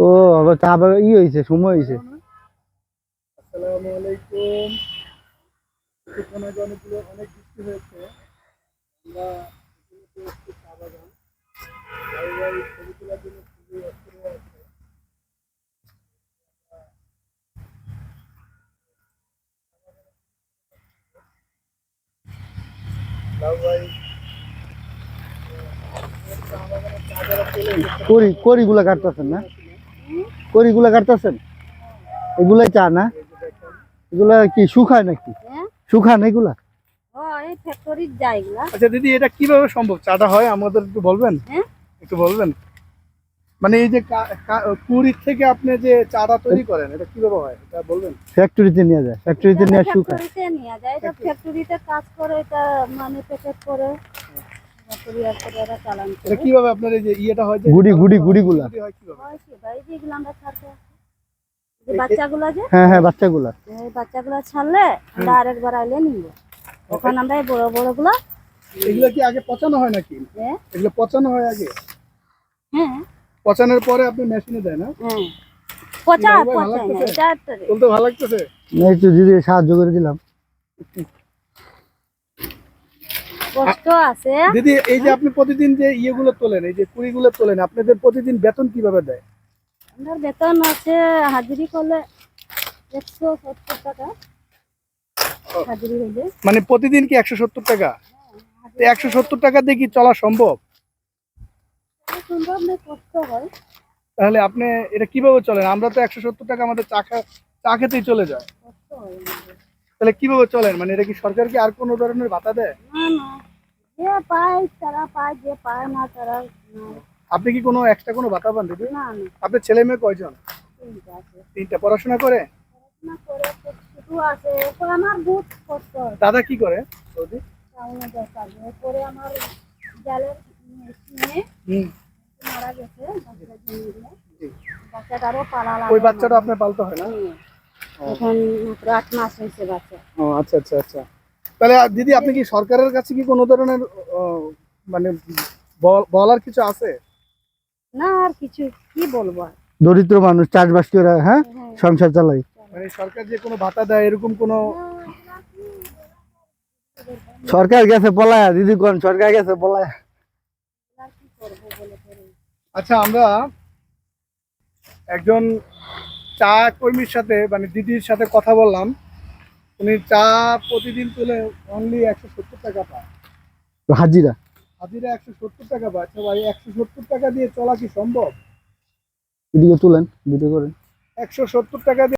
ও আবার চা হয়েছে, সময় হয়েছে। আসসালামু আলাইকুম। অনেকগুলো অনেক বৃষ্টি হয়েছে। আমরা একটু চা বাগান ছবি তোলার জন্য খুবই অস্থির হয়ে আছে। লাউ ভাই চা বাগানের চা যারা তুলে করিগুলা কাটতেছেন না? করিগুলা কাটতেছেন, এগুলাই চা না? দেখেন। এগুলা কি শুকায় নাকি? হ্যাঁ, শুকান এগুলা? ও এই ফ্যাক্টরির জায়গা। আচ্ছা দিদি, এটা কিভাবে সম্ভব চাটা হয় আমাদের একটু বলবেন? হ্যাঁ, একটু বলবেন, মানে এই যে কুড়ির থেকে আপনি যে চাটা তৈরি করেন এটা কিভাবে হয় এটা বলবেন? ফ্যাক্টরিতে নিয়ে যায়, ফ্যাক্টরিতে নিয়ে শুকায়। ফ্যাক্টরিতে নিয়ে যায়, এটা ফ্যাক্টরিতে কাজ করে, এটা মানে প্যাকেট করে কুরিয়ার করে এরা চালান এটা করে। কিভাবে আপনার এই যে ইয়েটা হয় যে গুড়িগুলা। হয় কিভাবে? হয় কি ভাই, যেগুলো আমরা ছাড়তে যে বাচ্চাগুলো যে হ্যাঁ হ্যাঁ, বাচ্চাগুলা। এই বাচ্চাগুলো ছাড়লে আমরা আরেকবার আইলে নিব, তখন আমরা এই বড় বড়গুলো। এগুলো কি আগে পচানো হয় নাকি? হ্যাঁ এগুলো পচানো হয় আগে, হ্যাঁ পচানোর পরে আপনি মেশিনে দেন না? হ্যাঁ, পচা কি ভাই, ভালো পচা না, লাগতেছে? এটা একটা বলতে ভালো লাগতেছে। একটু যদি সাহায্য করে দিলাম। কষ্ট আছে। দিদি, এই যে আপনি প্রতিদিন যে ইয়েগুলো তোলেন, এই যে কুড়িগুলো তোলেন, আপনাদের প্রতিদিন বেতন কিভাবে দেয়? আমার বেতন আছে হাজিরি করলে 170 টাকা হাজিরি হইলে। মানে প্রতিদিন কি 170 টাকা? 170 টাকা দিয়ে কি চলা সম্ভব? সম্ভব না, কষ্ট হয়। তাহলে আপনি এটা কিভাবে চলেন? আমরা তো 170 টাকা আমাদের চা খেতেই চলে যায়। কষ্ট হয় আমাদের। তাহলে কিভাবে চলেন? মানে এটা কি সরকার কি আর কোনো ধরনের ভাতা দেয়? না না, যে পায় তারা পায়, যে পায় না তারা আপনি কি কোনো এক্সট্রা কোনো ভাতা পান দিদি? না না। আপনার ছেলে মেয়ে কয়জন? চিন্তা আছে, তিনটা। পড়াশোনা করে? না করে শুধু আছে, এরপর আমার বহুত কষ্ট হয়। দাদা কি করে সৌদি? টাউনে যায় কাজে, এরপরে আমার জালের মেয়ে হুম। মারা গেছে, বাচ্চা জন্ম দিলে। জি। বাচ্চাটারও পালা ওই লাগে। বাচ্চাটা আপনার পালতে হয় না? এখন মাত্র 8 মাস হয়েছে বাচ্চা। ও আচ্ছা আচ্ছা আচ্ছা। তাহলে দিদি, আপনি কি সরকারের কাছে কি কোনো ধরনের মানে বলার কিছু আছে? না আর কিছু কি বলবো আর। দরিদ্র মানুষ চাষবাস করে, হ্যাঁ, হ্যাঁ, সংসার চালাই। মানে সরকার যে কোনো ভাতা দেয় এরকম কোনো? সরকার গেছে পলায়া, দিদি কোন সরকার গেছে পলায়া। আর কি করবো বলে করে। আচ্ছা, আমরা একজন চা কর্মীর সাথে মানে দিদির সাথে কথা বললাম। উনি চা প্রতিদিন তুলে অনলি 170 টাকা পায়। হাজিরা। হাজিরা 170 টাকা পায়। আচ্ছা ভাই, 170 টাকা দিয়ে চলা কি সম্ভব? এদিকে তুলেন, ভিডিও করেন। 170 টাকা দিয়ে